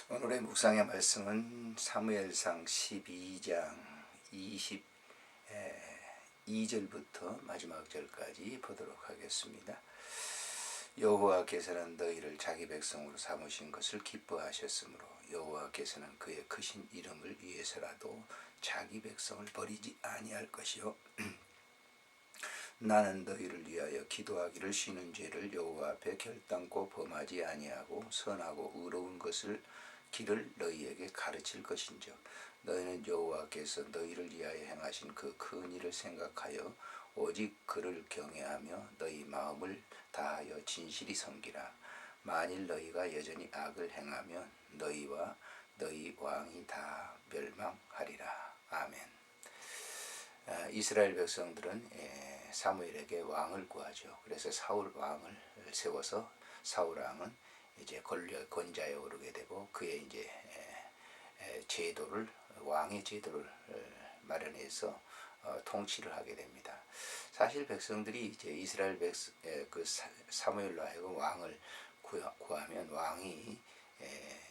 오늘의 묵상의 말씀은 사무엘상 12장 22절부터 마지막 절까지 보도록 하겠습니다. 여호와께서는 너희를 자기 백성으로 삼으신 것을 기뻐하셨으므로 여호와께서는 그의 크신 이름을 위해서라도 자기 백성을 버리지 아니할 것이요 나는 너희를 위하여 기도하기를 쉬는 죄를 여호와 앞에 결단코 범하지 아니하고 선하고 의로운 것을 길을 너희에게 가르칠 것인즉 너희는 여호와께서 너희를 위하여 행하신 그 큰 일을 생각하여 오직 그를 경외하며 너희 마음을 다하여 진실이 섬기라. 만일 너희가 여전히 악을 행하면 너희와 너희 왕이 다 멸망하리라. 아멘. 이스라엘 백성들은 사무엘에게 왕을 구하죠. 그래서 사울 왕을 세워서 사울 왕은 이제 권좌에 오르게 되고 그의 이제 제도를 왕의 제도를 마련해서 통치를 하게 됩니다. 사실 백성들이 이제 이스라엘 그 사무엘로 하여금 왕을 구하면 왕이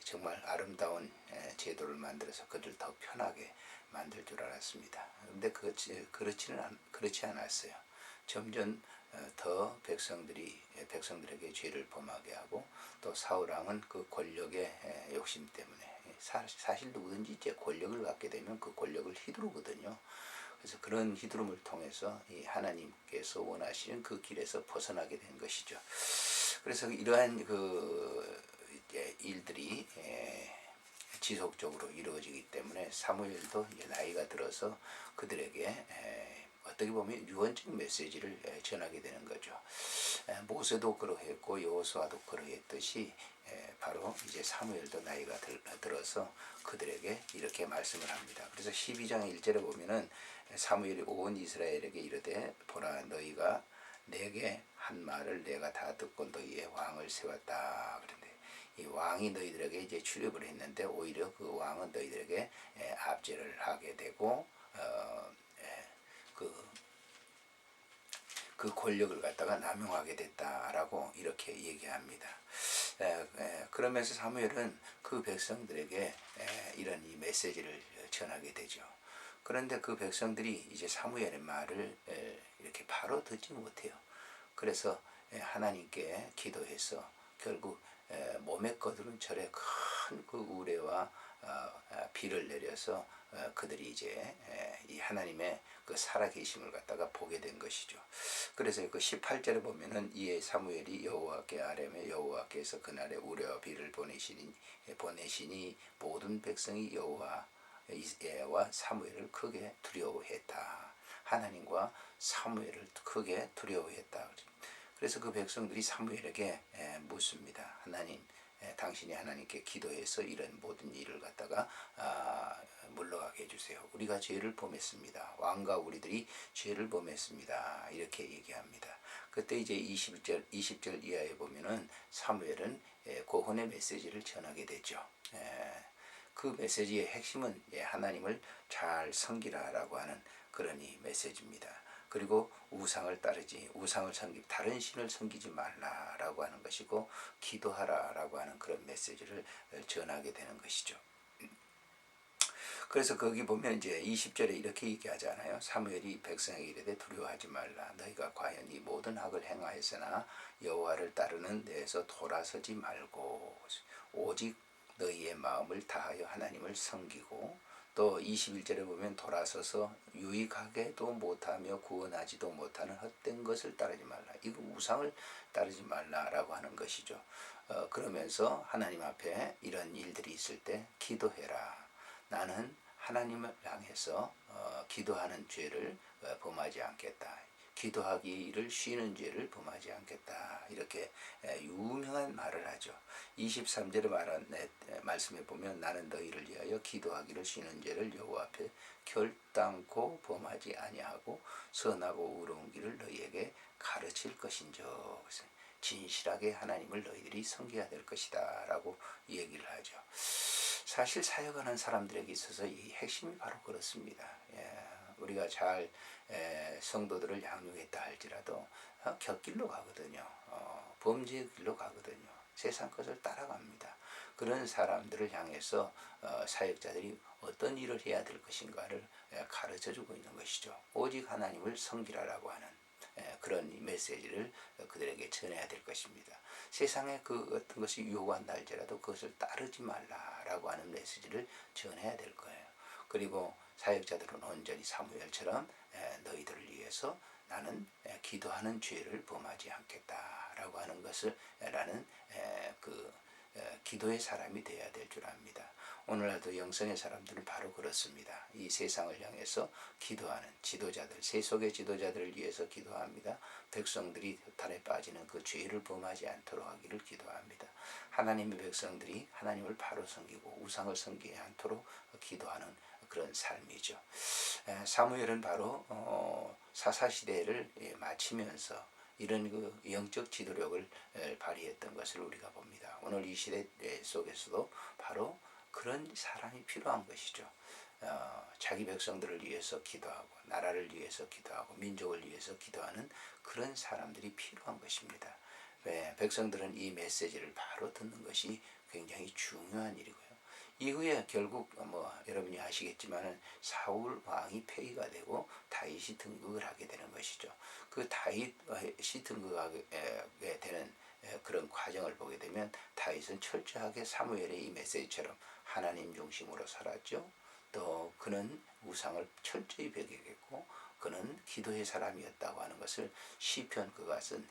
정말 아름다운 제도를 만들어서 그들 더 편하게 만들 줄 알았습니다. 그런데 그렇지 않았어요. 점점 더 백성들에게 죄를 범하게 하고 또 사울 왕은 그 권력의 욕심 때문에 사실 누구든지 이제 권력을 갖게 되면 그 권력을 휘두르거든요. 그래서 그런 휘두름을 통해서 이 하나님께서 원하시는 그 길에서 벗어나게 된 것이죠. 그래서 이러한 그 이제 일들이 지속적으로 이루어지기 때문에 사무엘도 이제 나이가 들어서 그들에게 어떻게 보면 유언적 메시지를 전하게 되는 거죠. 모세도 그러했고 여호수아도 그러했듯이 바로 이제 사무엘도 나이가 들어서 그들에게 이렇게 말씀을 합니다. 그래서 12장 1절에 보면은 사무엘이 온 이스라엘에게 이르되 보라 너희가 내게 한 말을 내가 다 듣고 너희의 왕을 세웠다. 그런데 이 왕이 너희들에게 이제 출입을 했는데 오히려 그 왕은 너희들에게 압제를 하게 되고 그 권력을 갖다가 남용하게 됐다라고 이렇게 얘기합니다. 그러면서 사무엘은 그 백성들에게 이런 이 메시지를 전하게 되죠. 그런데 그 백성들이 이제 사무엘의 말을 이렇게 바로 듣지 못해요. 그래서 하나님께 기도해서 결국 몸에 거두는 절에 큰 그 우레와 비를 내려서 그들이 이제 이 하나님의 그 살아계심을 갖다가 보게 된 것이죠. 그래서 그 18절에 보면은 이에 사무엘이 여호와께 아뢰며 여호와께서 그날에 우레와 비를 보내시니 모든 백성이 여호와와 사무엘을 크게 두려워했다. 하나님과 사무엘을 크게 두려워했다. 그래서 그 백성들이 사무엘에게 묻습니다. 하나님, 당신이 하나님께 기도해서 이런 모든 일을 갖다가 물러가게 해주세요. 우리가 죄를 범했습니다. 왕과 우리들이 죄를 범했습니다. 이렇게 얘기합니다. 그때 이제 20절 이하에 보면은 사무엘은 고혼의 메시지를 전하게 되죠. 그 메시지의 핵심은 하나님을 잘 섬기라라고 하는 그런 이 메시지입니다. 그리고 우상을 섬기고 다른 신을 섬기지 말라라고 하는 것이고 기도하라라고 하는 그런 메시지를 전하게 되는 것이죠. 그래서 거기 보면 이제 20절에 이렇게 얘기하잖아요. 사무엘이 백성에게 이르되 두려워하지 말라. 너희가 과연 이 모든 악을 행하였으나 여호와를 따르는 데에서 돌아서지 말고 오직 너희의 마음을 다하여 하나님을 섬기고 또 21절에 보면 돌아서서 유익하게도 못하며 구원하지도 못하는 헛된 것을 따르지 말라. 이거 우상을 따르지 말라라고 하는 것이죠. 그러면서 하나님 앞에 이런 일들이 있을 때 기도해라. 나는 하나님을 향해서 기도하는 죄를 범하지 않겠다. 기도하기를 쉬는 죄를 범하지 않겠다. 이렇게 유명한 말을 하죠. 23절에 말씀해 보면 나는 너희를 위하여 기도하기를 쉬는 죄를 여호와 앞에 결단코 범하지 아니하고 선하고 의로운 길을 너희에게 가르칠 것인즉 진실하게 하나님을 너희들이 섬겨야 될 것이다 라고 얘기를 하죠. 사실 사역하는 사람들에게 있어서 이 핵심이 바로 그렇습니다. 우리가 잘 성도들을 양육했다 할지라도 곁길로 가거든요. 범죄의 길로 가거든요. 세상 것을 따라갑니다. 그런 사람들을 향해서 사역자들이 어떤 일을 해야 될 것인가를 가르쳐주고 있는 것이죠. 오직 하나님을 섬기라라고 하는 그런 메시지를 그들에게 전해야 될 것입니다. 세상에 그 어떤 것이 유혹한다 할지라도 그것을 따르지 말라라고 하는 메시지를 전해야 될 거예요. 그리고 사역자들은 온전히 사무엘처럼 너희들을 위해서 나는 기도하는 죄를 범하지 않겠다라고 하는 것을 라는 그 기도의 사람이 되어야 될 줄 압니다. 오늘날도 영성의 사람들은 바로 그렇습니다. 이 세상을 향해서 기도하는 지도자들, 세속의 지도자들을 위해서 기도합니다. 백성들이 탈에 빠지는 그 죄를 범하지 않도록 하기를 기도합니다. 하나님의 백성들이 하나님을 바로 섬기고 우상을 섬기지 않도록 기도하는 그런 삶이죠. 사무엘은 바로 사사시대를 마치면서 이런 그 영적 지도력을 발휘했던 것을 우리가 봅니다. 오늘 이 시대 속에서도 바로 그런 사람이 필요한 것이죠. 자기 백성들을 위해서 기도하고 나라를 위해서 기도하고 민족을 위해서 기도하는 그런 사람들이 필요한 것입니다. 백성들은 이 메시지를 바로 듣는 것이 굉장히 중요한 일이고요. 이후에 결국 여러분이 아시겠지만은 사울 왕이 폐위가 되고 다윗이 등극을 하게 되는 것이죠. 그 다윗이 등극하게 되는 그런 과정을 보게 되면 다윗은 철저하게 사무엘의 이 메시지처럼 하나님 중심으로 살았죠. 또 그는 우상을 철저히 배격했고 그는 기도의 사람이었다고 하는 것을 시편 그가 쓴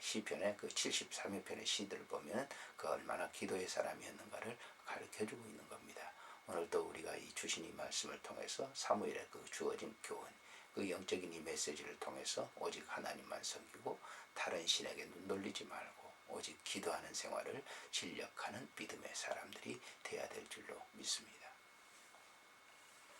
시편의 그 73여 편의 시들을 보면 그 얼마나 기도의 사람이었는가를 가르쳐주고 있는 겁니다. 오늘도 우리가 이 주신 이 말씀을 통해서 사무엘의 그 주어진 교훈, 그 영적인 이 메시지를 통해서 오직 하나님만 섬기고 다른 신에게 눈 돌리지 말고 오직 기도하는 생활을 진력하는 믿음의 사람들이 되어야 될 줄로 믿습니다.